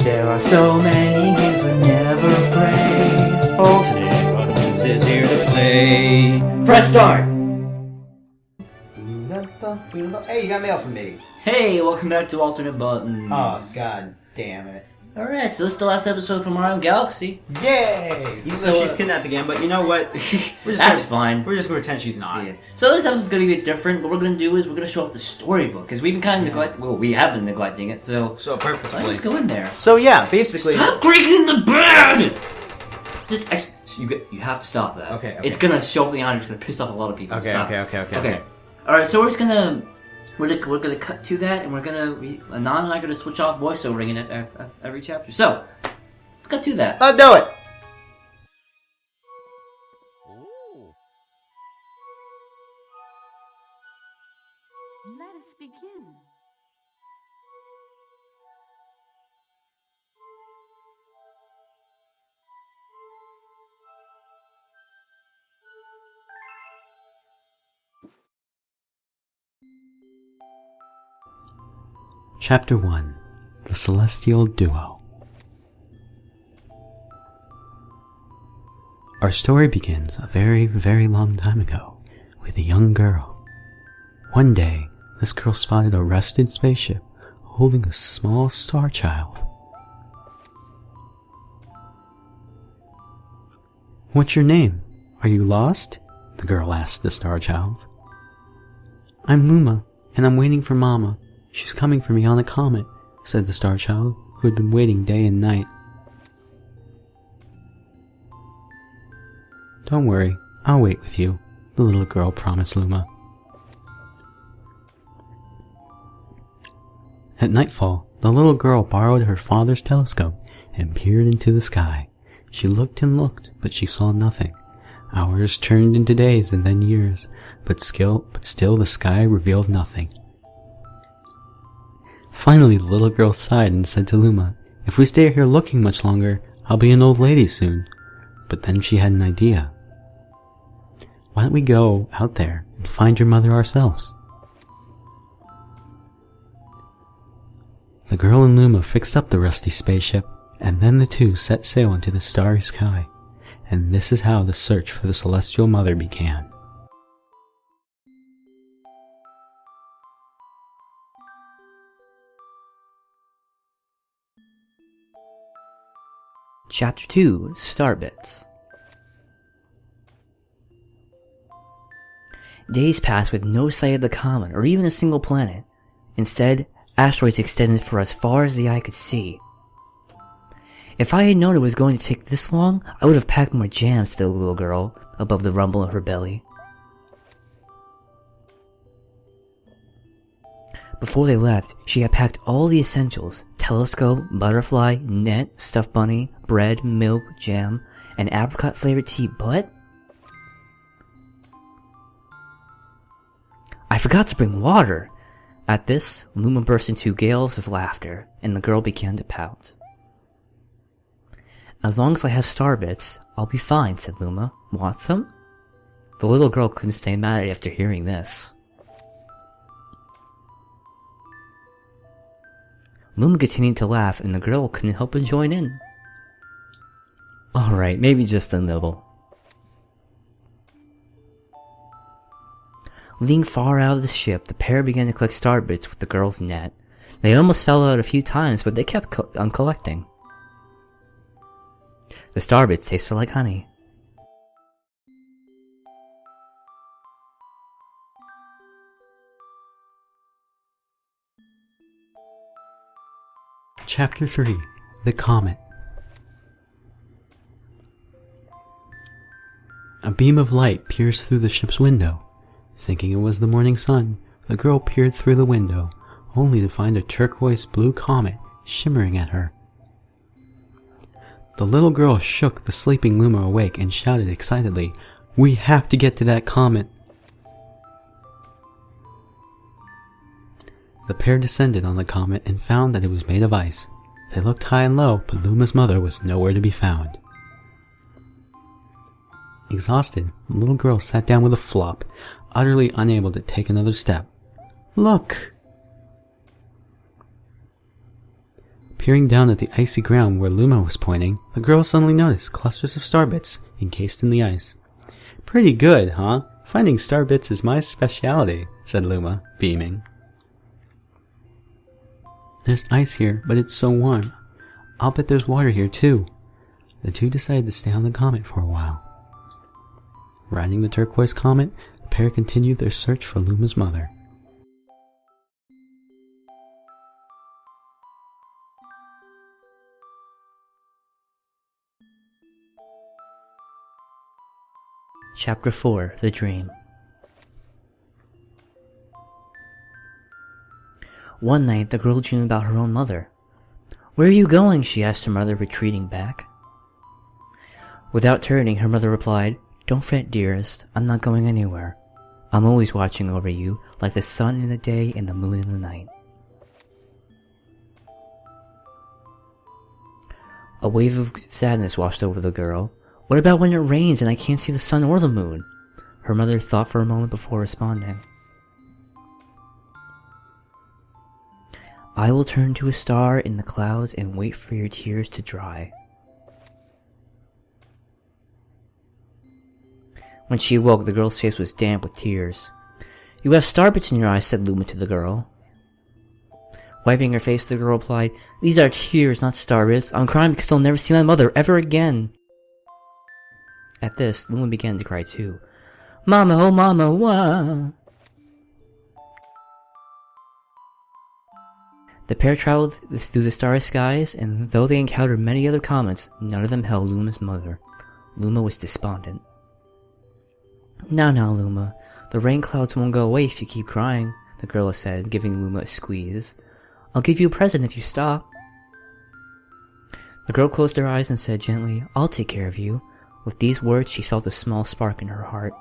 There are so many games we're never afraid. Alternating buttons is here to play. Press start! Hey, you got mail from me. Hey, welcome back to Alternate Buttons. Oh, god damn it. Alright, so this is the last episode from Mario Galaxy. Yay! Even though she's kidnapped again, but you know what? Fine. We're just gonna pretend she's not. Yeah. So this episode's gonna be a bit different. What we're gonna do is we're gonna show off the storybook, because we've been kind of neglecting. Well, we have been neglecting it, so Purposefully. let's just go in there. So yeah, basically. Stop creaking the bed! You have to stop that. Okay. It's gonna show up the audio. It's gonna piss off a lot of people. Okay. All right. So we're just gonna we're gonna cut to that, and we're gonna Anon and I are gonna switch off voiceovering in every chapter. So let's cut to that. Do it. Let us begin. Chapter 1. The Celestial Duo. Our story begins a very, very long time ago with a young girl. One day, this girl spotted a rusted spaceship holding a small star child. "What's your name? Are you lost?" the girl asked the star child. "I'm Luma, and I'm waiting for Mama. She's coming for me on a comet," said the star child, who had been waiting day and night. "Don't worry, I'll wait with you," the little girl promised Luma. At nightfall, the little girl borrowed her father's telescope and peered into the sky. She looked and looked, but she saw nothing. Hours turned into days and then years, but still the sky revealed nothing. Finally, the little girl sighed and said to Luma, "If we stay here looking much longer, I'll be an old lady soon." But then she had an idea. "Why don't we go out there and find your mother ourselves?" The girl and Luma fixed up the rusty spaceship, and then the two set sail into the starry sky. And this is how the search for the Celestial Mother began. Chapter 2: Starbits. Days passed with no sight of the comet or even a single planet. Instead, asteroids extended for as far as the eye could see. If I had known it was going to take this long, I would have packed more jams, said the little girl, above the rumble of her belly. Before they left, she had packed all the essentials: telescope, butterfly, net, stuffed bunny, bread, milk, jam, and apricot-flavored tea, but I forgot to bring water! At this, Luma burst into gales of laughter, and the girl began to pout. "As long as I have starbits, I'll be fine," said Luma. "Want some?" The little girl couldn't stay mad at it after hearing this. Luma continued to laugh, and the girl couldn't help but join in. "Alright, maybe just a nibble." Leaning far out of the ship, the pair began to collect starbits with the girl's net. They almost fell out a few times, but they kept on collecting. The starbits tasted like honey. Chapter 3. The Comet. A beam of light pierced through the ship's window. Thinking it was the morning sun, the girl peered through the window, only to find a turquoise blue comet shimmering at her. The little girl shook the sleeping Luma awake and shouted excitedly, "We have to get to that comet!" The pair descended on the comet and found that it was made of ice. They looked high and low, but Luma's mother was nowhere to be found. Exhausted, the little girl sat down with a flop, utterly unable to take another step. "Look!" Peering down at the icy ground where Luma was pointing, the girl suddenly noticed clusters of star bits encased in the ice. "Pretty good, huh? Finding star bits is my specialty," said Luma, beaming. "There's ice here, but it's so warm. I'll bet there's water here too." The two decided to stay on the comet for a while. Riding the turquoise comet, the pair continued their search for Luma's mother. Chapter 4: The Dream. One night, the girl dreamed about her own mother. "Where are you going?" she asked her mother, retreating back. Without turning, her mother replied, "Don't fret, dearest. I'm not going anywhere. I'm always watching over you, like the sun in the day and the moon in the night." A wave of sadness washed over the girl. "What about when it rains and I can't see the sun or the moon?" Her mother thought for a moment before responding. "I will turn to a star in the clouds and wait for your tears to dry." When she awoke, the girl's face was damp with tears. "You have star bits in your eyes," said Luma to the girl. Wiping her face, the girl replied, "These are tears, not star bits. I'm crying because I'll never see my mother ever again." At this, Luma began to cry too. "Mama, oh mama, wah!" The pair traveled through the starry skies, and though they encountered many other comets, none of them held Luma's mother. Luma was despondent. Now, Luma, the rain clouds won't go away if you keep crying," the girl said, giving Luma a squeeze. "I'll give you a present if you stop." The girl closed her eyes and said gently, "I'll take care of you." With these words, she felt a small spark in her heart.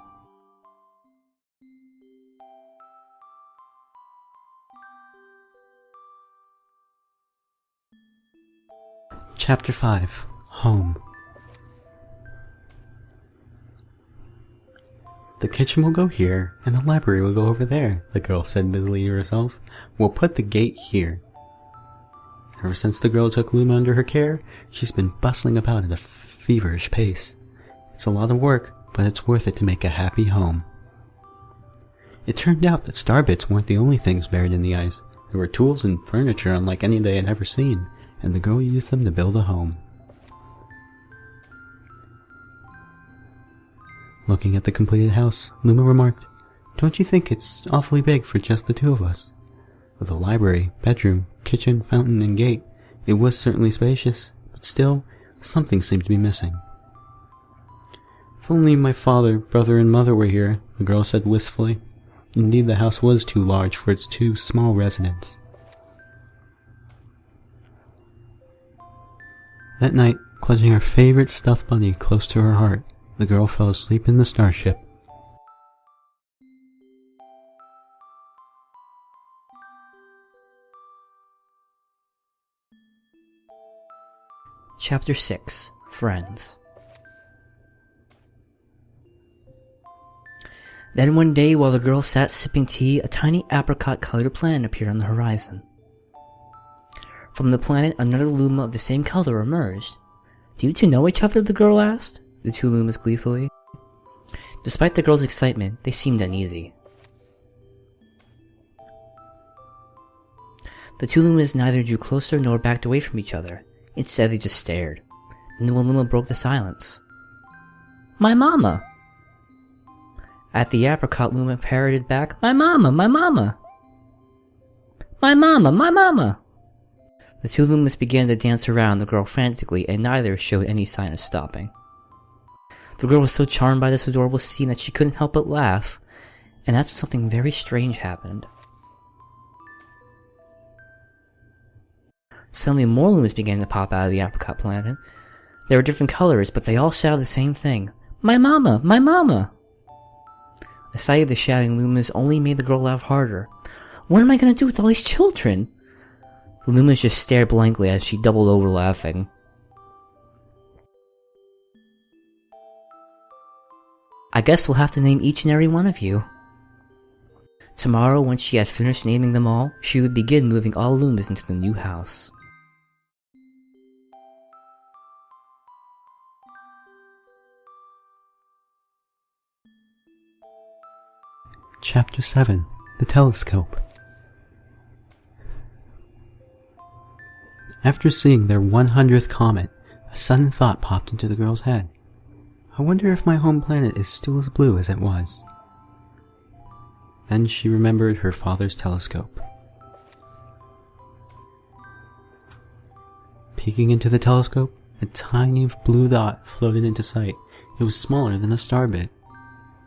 Chapter 5: Home. "The kitchen will go here, and the library will go over there," the girl said busily to herself. "We'll put the gate here." Ever since the girl took Luma under her care, she's been bustling about at a feverish pace. It's a lot of work, but it's worth it to make a happy home. It turned out that star bits weren't the only things buried in the ice. There were tools and furniture unlike any they had ever seen, and the girl used them to build a home. Looking at the completed house, Luma remarked, "Don't you think it's awfully big for just the two of us?" With a library, bedroom, kitchen, fountain, and gate, it was certainly spacious, but still, something seemed to be missing. "If only my father, brother, and mother were here," the girl said wistfully. Indeed, the house was too large for its two small residents. That night, clutching her favorite stuffed bunny close to her heart, the girl fell asleep in the starship. Chapter 6: Friends. Then one day, while the girl sat sipping tea, a tiny apricot-colored planet appeared on the horizon. From the planet, another Luma of the same color emerged. "Do you two know each other?" the girl asked, the two Lumas gleefully. Despite the girl's excitement, they seemed uneasy. The two Lumas neither drew closer nor backed away from each other. Instead, they just stared. And the one Luma broke the silence. "My mama!" At the apricot, Luma parroted back, "My mama! My mama! My mama! My mama!" The two Lumas began to dance around the girl frantically, and neither showed any sign of stopping. The girl was so charmed by this adorable scene that she couldn't help but laugh, and that's when something very strange happened. Suddenly more Lumas began to pop out of the apricot planet. They were different colors, but they all shouted the same thing, "My mama! My mama!" The sight of the shouting Lumas only made the girl laugh harder. "What am I going to do with all these children?" The Lumas just stared blankly as she doubled over laughing. "I guess we'll have to name each and every one of you." Tomorrow, once she had finished naming them all, she would begin moving all Lumas into the new house. Chapter 7. The Telescope. After seeing their 100th comet, a sudden thought popped into the girl's head. I wonder if my home planet is still as blue as it was. Then she remembered her father's telescope. Peeking into the telescope, a tiny blue dot floated into sight. It was smaller than a star bit.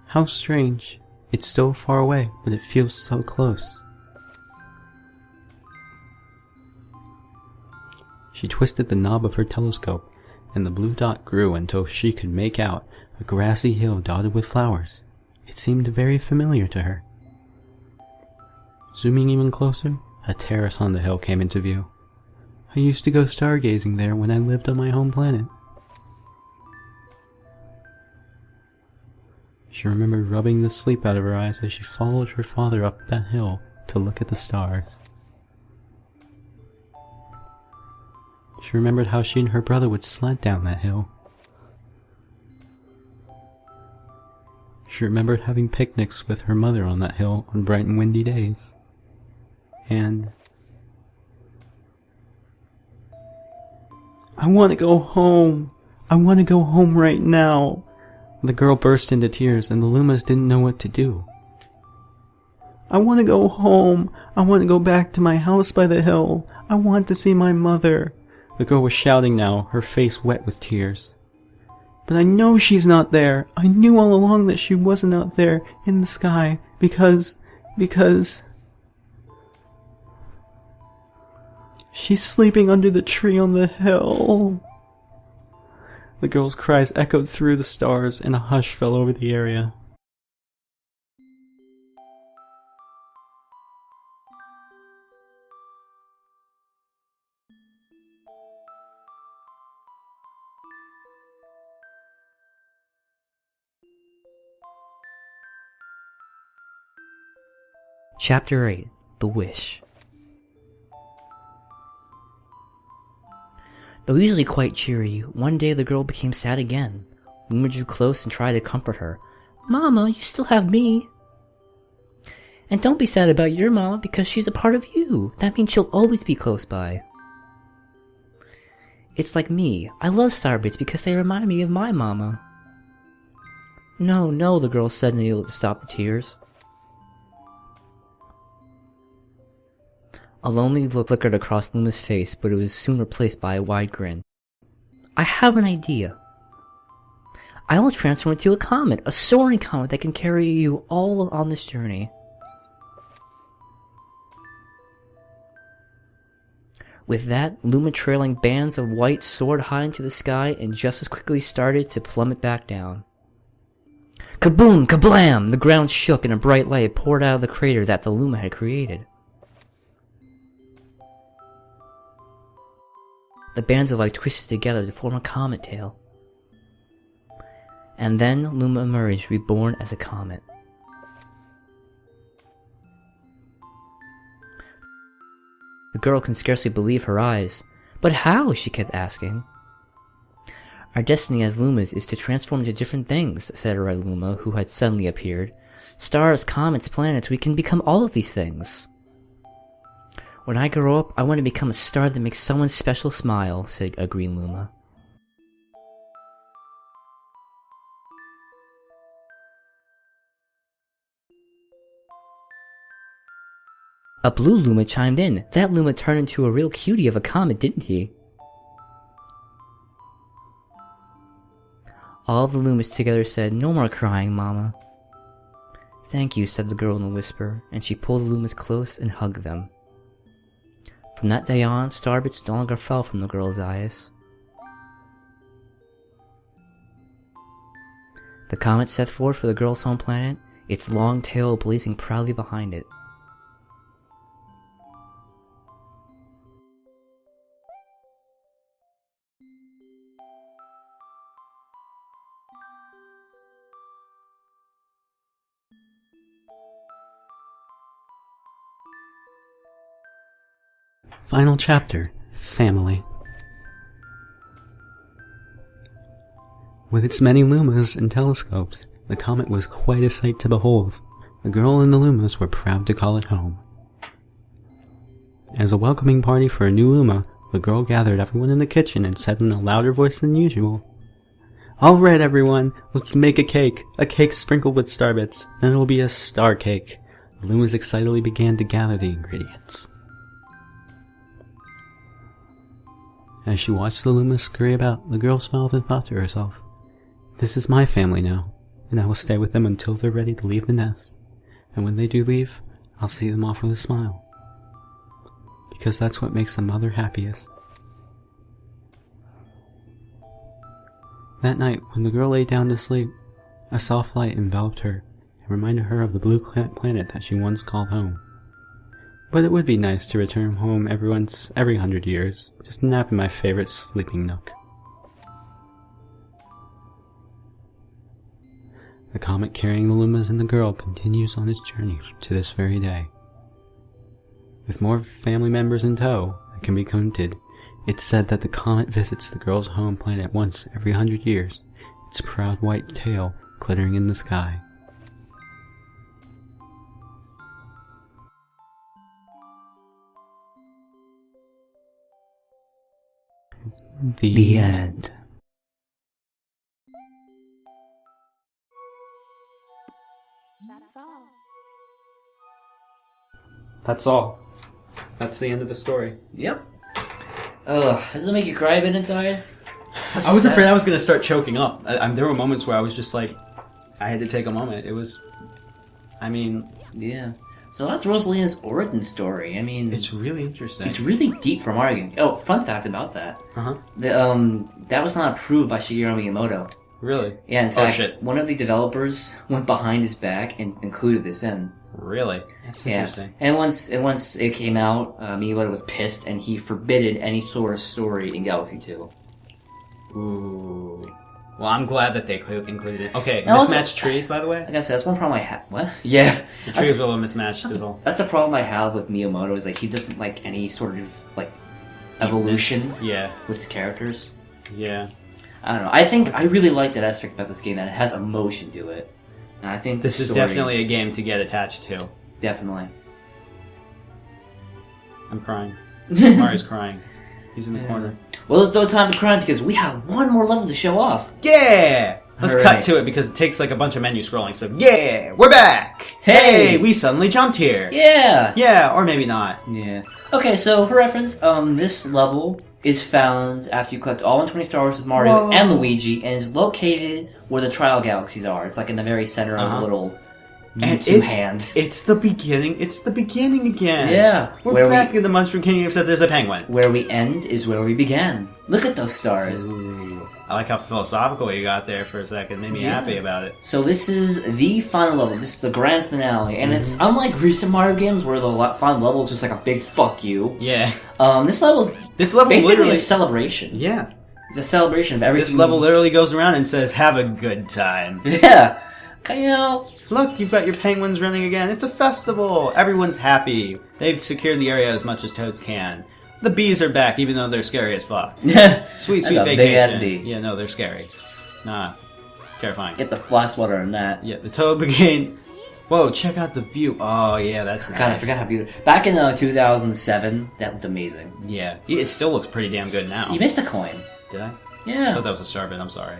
How strange. It's so far away, but it feels so close. She twisted the knob of her telescope, and the blue dot grew until she could make out a grassy hill dotted with flowers. It seemed very familiar to her. Zooming even closer, a terrace on the hill came into view. I used to go stargazing there when I lived on my home planet. She remembered rubbing the sleep out of her eyes as she followed her father up that hill to look at the stars. She remembered how she and her brother would sled down that hill. She remembered having picnics with her mother on that hill on bright and windy days. And I want to go home. I want to go home right now. The girl burst into tears, and the Lumas didn't know what to do. I want to go home. I want to go back to my house by the hill. I want to see my mother. The girl was shouting now, her face wet with tears. But I know she's not there. I knew all along that she wasn't out there in the sky because she's sleeping under the tree on the hill. The girl's cries echoed through the stars, and a hush fell over the area. Chapter 8. The Wish. Though usually quite cheery, one day the girl became sad again. Luma drew close and tried to comfort her. "Mama, you still have me. And don't be sad about your mama because she's a part of you. That means she'll always be close by." "It's like me. I love starbits because they remind me of my mama." No, the girl said, unable to stop the tears. A lonely look flickered across Luma's face, but it was soon replaced by a wide grin. "I have an idea. I will transform into a comet, a soaring comet that can carry you all on this journey." With that, Luma trailing bands of white soared high into the sky and just as quickly started to plummet back down. Kaboom! Kablam! The ground shook and a bright light poured out of the crater that the Luma had created. The bands of light twisted together to form a comet tail. And then Luma emerged, reborn as a comet. The girl can scarcely believe her eyes. "But how?" she kept asking. "Our destiny as Lumas is to transform into different things," said a red Luma who had suddenly appeared. "Stars, comets, planets, we can become all of these things." "When I grow up, I want to become a star that makes someone special smile," said a green Luma. A blue Luma chimed in. That Luma turned into a real cutie of a comet, didn't he? All the Lumas together said, "No more crying, Mama." "Thank you," said the girl in a whisper, and she pulled the Lumas close and hugged them. From that day on, starbits no longer fell from the girl's eyes. The comet set forth for the girl's home planet, its long tail blazing proudly behind it. Final chapter, Family. With its many lumas and telescopes, the comet was quite a sight to behold. The girl and the Lumas were proud to call it home. As a welcoming party for a new Luma, the girl gathered everyone in the kitchen and said in a louder voice than usual, "All right, everyone, let's make a cake sprinkled with starbits, then it'll be a star cake." The Lumas excitedly began to gather the ingredients. As she watched the Lumas scurry about, the girl smiled and thought to herself, "This is my family now, and I will stay with them until they're ready to leave the nest. And when they do leave, I'll see them off with a smile. Because that's what makes a mother happiest." That night, when the girl lay down to sleep, a soft light enveloped her and reminded her of the blue planet that she once called home. But it would be nice to return home every 100 years, just to nap in my favorite sleeping nook. The comet carrying the Lumas and the girl continues on its journey to this very day. With more family members in tow than can be counted, it's said that the comet visits the girl's home planet once every 100 years, its proud white tail glittering in the sky. The end. That's all. That's all. That's the end of the story. Yep. Ugh, does it make you cry a bit inside? I was afraid I was going to start choking up. There were moments where I was just like, I had to take a moment. It was, I mean... Yeah. So that's Rosalina's origin story. I mean... It's really interesting. It's really deep from our game. Oh, fun fact about that. Uh-huh. That was not approved by Shigeru Miyamoto. Really? Yeah, in fact, shit. one of the developers went behind his back and included this in. Really? That's interesting. And once it came out, Miyamoto was pissed and he forbidden any sort of story in Galaxy 2. Ooh. Well, I'm glad that they included it. Okay, Now, mismatched trees, by the way? Like I said, that's one problem I have. What? Yeah. The trees are a little mismatched as well. That's a problem I have with Miyamoto, is like he doesn't like any sort of like evolution Yeah. with his characters. Yeah. I don't know. I really like that aspect about this game, that it has emotion to it. And I think This is definitely a game to get attached to. Definitely. I'm crying. Mario's crying. He's in the corner. Well, there's no time to cry because we have one more level to show off. Yeah! Let's All cut right. to it because it takes like a bunch of menu scrolling. So, yeah! We're back! Hey! We suddenly jumped here! Yeah! Yeah, or maybe not. Yeah. Okay, so for reference, this level is found after you collect all 120 stars with Mario and Luigi, and is located where the trial galaxies are. It's like in the very center of a little And YouTube hand. It's the beginning. It's the beginning again. Yeah. We're back in the Mushroom Kingdom, except there's a penguin. Where we end is where we began. Look at those stars. Ooh. I like how philosophical you got there for a second. Made me happy about it. So this is the final level. This is the grand finale, and it's unlike recent Mario games where the final level is just like a big fuck you. Yeah. This level is basically literally a celebration. Yeah. It's a celebration of everything. This level literally goes around and says, "Have a good time." Yeah. You know. Look, you've got your penguins running again. It's a festival. Everyone's happy. They've secured the area as much as toads can. The bees are back, even though they're scary as fuck. Sweet That's a vacation. big ass bee. Yeah, no, they're scary. Nah, terrifying. Get the fly swatter on that. Yeah, the toad brigade. Whoa, check out the view. Oh, yeah, that's nice. God, I forgot how beautiful. Back in 2007, that looked amazing. Yeah, it still looks pretty damn good now. You missed a coin. Did I? Yeah. I thought that was a star bit. I'm sorry.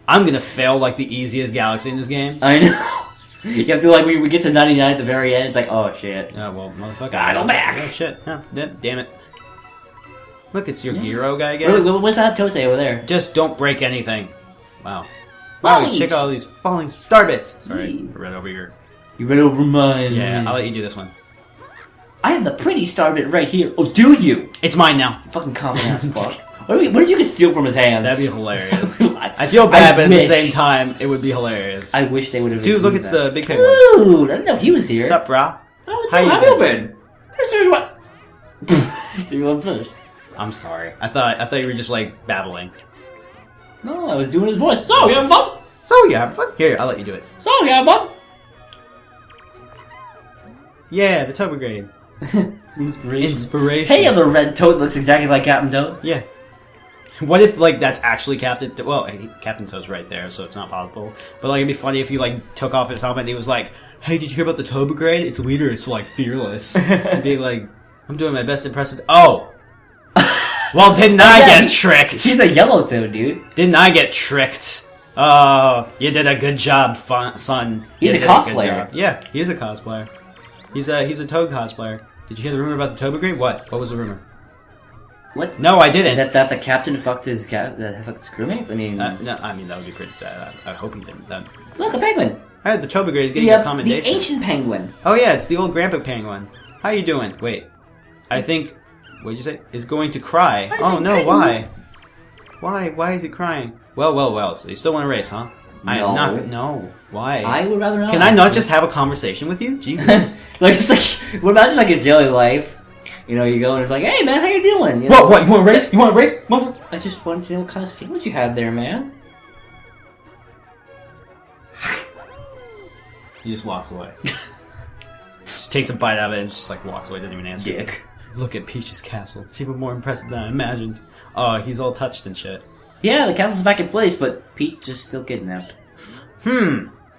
I'm gonna fail like the easiest galaxy in this game. I know. You have to, like, we get to 99 at the very end, it's like, oh shit. Oh, well, motherfucker. Gotta go back. Oh, shit. Oh, damn it. Look, it's your Giro guy again. Really, what's that Tote over there? Just don't break anything. Wow. Wow, Right. check out all these falling star bits. Sorry, I read over your... You read over mine. Yeah, I'll let you do this one. I have the pretty star bit right here. Oh, do you? It's mine now. Fucking confident as fuck. What did you get steal from his hands? That'd be hilarious. I feel bad, but at the same time, it would be hilarious. I wish they would have. Dude, look, it's the big penguin. Dude, I didn't know he was here. What's up, brah? Oh, How you have you been? You want fish? I'm sorry. I thought you were just, like, babbling. No, I was doing his voice. So, you having fun? So, yeah, have fun. Here, I'll let you do it. So, you having fun? Yeah, the Toad Brigade. It's inspiration. Inspiration. Hey, other red toad looks exactly like Captain Toad. Yeah. What if, like, that's actually Captain... Well, Captain Toad's right there, so it's not possible. But, like, it'd be funny if he, like, took off his helmet and he was like, hey, did you hear about the Toad Brigade? Its leader is, like, fearless. And being like, I'm doing my best impressive... Oh! Well, didn't I get tricked? He's a yellow Toad, dude. Didn't I get tricked? Oh, you did a good job, son. He's a cosplayer. Yeah, he is a cosplayer. He's a Toad cosplayer. Did you hear the rumor about the Toad Brigade? What? What was the rumor? What? No, I didn't. That the captain fucked his crewmates? I mean... no, I mean, that would be pretty sad. I hope he didn't. Look, a penguin! I heard the Toad Brigade getting a commendation. The ancient penguin. Oh yeah, it's the old grandpa penguin. How you doing? Wait. I think... What'd you say? Is going to cry. Oh no, why? Why is he crying? Well, so you still want to race, huh? No. I am not... No. Why? I would rather not. Can I not just have a conversation with you? Jesus. Like, it's like... Well, imagine, like, his daily life. You know, you go and it's like, hey, man, how you doing? You know, What? You want to race? You want to race? Mother... I just wanted to know what kind of sandwich you had there, man. He just walks away. Just takes a bite out of it and just, like, walks away. Doesn't even answer. Dick. Look at Peach's castle. It's even more impressive than I imagined. Oh, he's all touched and shit. Yeah, the castle's back in place, but Peach is still kidnapped.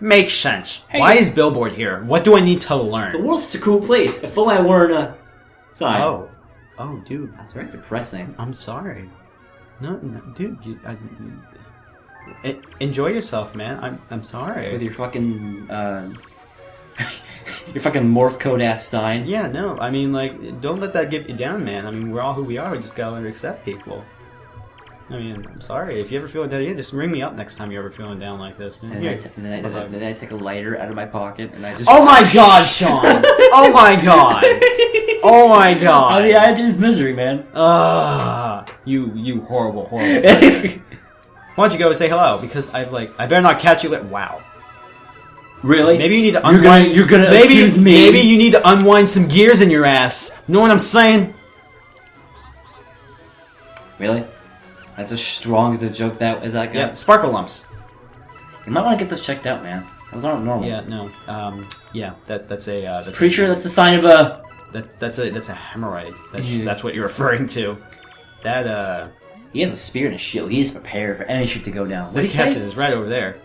Makes sense. Hey, Why is Billboard here? What do I need to The learn? world's such a cool place. If only I weren't a... Sorry. Oh, dude. That's very depressing. I'm sorry. No, dude. Enjoy yourself, man. I'm sorry. With your fucking, your fucking morph code ass sign. Yeah, no. I mean, like, don't let that get you down, man. I mean, we're all who we are. We just gotta learn to accept people. I mean, I'm sorry. If you ever feeling down, yeah, just ring me up next time you're ever feeling down like this. Man. Then I take a lighter out of my pocket and I just... Oh my god, Sean! Oh my god! Oh my god! I mean, I did his misery, man. You horrible person. Why don't you go and say hello? Because I better not catch you Wow. Really? Maybe you need to unwind... You're gonna accuse me? Maybe you need to unwind some gears in your ass. You know what I'm saying? Really? That's as strong as a joke as that guy? Yeah, sparkle lumps. You might want to get those checked out, man. Those aren't normal. Yeah, no. That's a... Pretty sure that's a sign of a... That's a hemorrhoid. That's what you're referring to. That, He has a spear and a shield. He is prepared for any shit to go down. What the did he captain say? is right over there.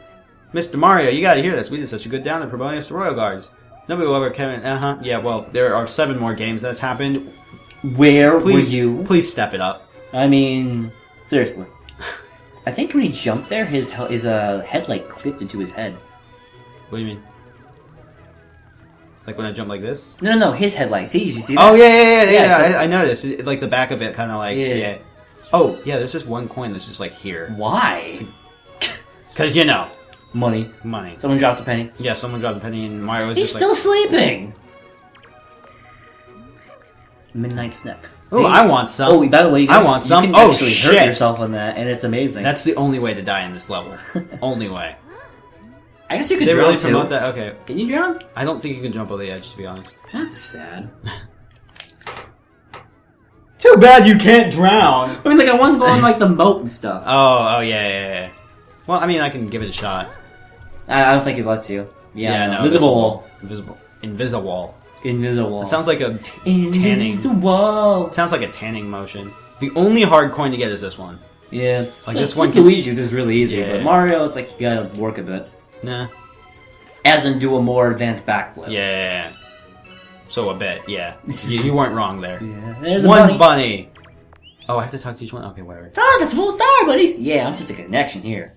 Mr. Mario, you gotta hear this. We did such a good down there promoting us to Royal Guards. Nobody will ever come in. Yeah, well, there are 7 more games that's happened. Where were you? Please step it up. I mean, seriously. I think when he jumped there, his headlight clipped into his head. What do you mean? Like when I jump like this? No, his headlight. See, you see that? Oh, yeah. I noticed. Like the back of it kind of like... Yeah. Oh, yeah, there's just one coin that's just like here. Why? Because, you know. Money. Someone dropped a penny. Yeah, someone dropped a penny and Mario was He's just still sleeping! Midnight snack. Oh, I want some. Oh, by the way, you I want some. You can Oh, actually shit. hurt yourself on that, and it's amazing. That's the only way to die in this level. Only way. I guess you could They drown really too. promote that? Okay. Can you drown? I don't think you can jump over the edge, to be honest. That's sad. Too bad you can't drown. I mean, like, I want to go on, like, the boat and stuff. Oh, yeah. Well, I mean, I can give it a shot. I don't think it lets you. Yeah, no. Invisible wall. Invisible. It sounds like a tanning. Invisible. It sounds like a tanning motion. The only hard coin to get is this one. Yeah. Like this With one can... Luigi, this is really easy. Yeah. But Mario, it's like you gotta work a bit. Nah. As in do a more advanced backflip. Yeah. So a bit, yeah. You weren't wrong there. Yeah. There's a One bunny. Oh, I have to talk to each one? Okay, whatever. Star Festival, Star Buddies! Yeah, I'm sensing a connection here.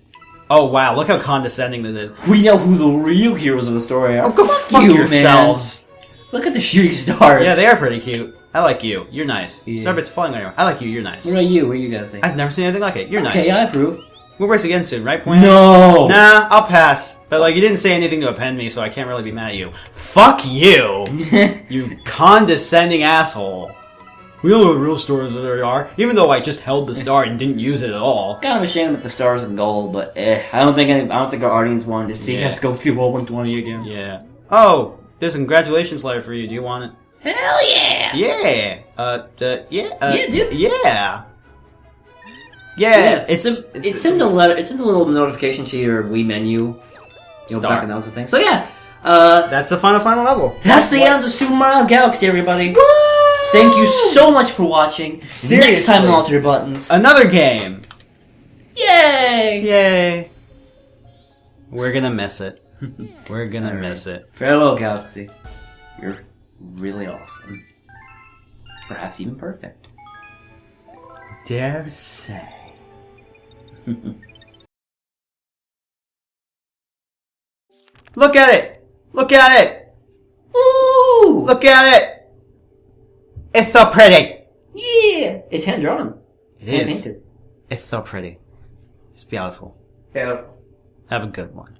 Oh, wow, look how condescending this is. We know who the real heroes of the story are. Oh, go fuck you, yourselves. Man. Look at the shooting stars. Yeah, they are pretty cute. I like you. You're nice. Yeah. Starbit's falling on you. I like you. You're nice. What about you? What do you guys say? I've never seen anything like it. You're nice. Okay, I approve. We'll race again soon, right, Point? No! Nah, I'll pass. But, like, you didn't say anything to offend me, so I can't really be mad at you. Fuck you! You condescending asshole. We know what the real stars are, even though I just held the star and didn't use it at all. Kind of a shame with the stars and gold, but I don't think our audience wanted to see us go through World 120 again. Yeah. Oh, there's a congratulations letter for you. Do you want it? Hell yeah! Yeah. Yeah, dude. Yeah. Yeah. It sends a letter. It sends a little notification to your Wii menu. Back in those things. So yeah. That's the final level. That's the end of Super Mario Galaxy, everybody. Woo! Thank you so much for watching. Next Seriously. time on Alter Buttons. Another game. Yay! Yay. We're gonna miss it. We're gonna miss it. Farewell, Galaxy. You're really awesome. Perhaps even perfect. Dare say. Look at it! Look at it! Ooh! Look at it! It's so pretty! Yeah! It's hand drawn. It Hand is. painted. It's so pretty. It's beautiful. Yeah. Have a good one.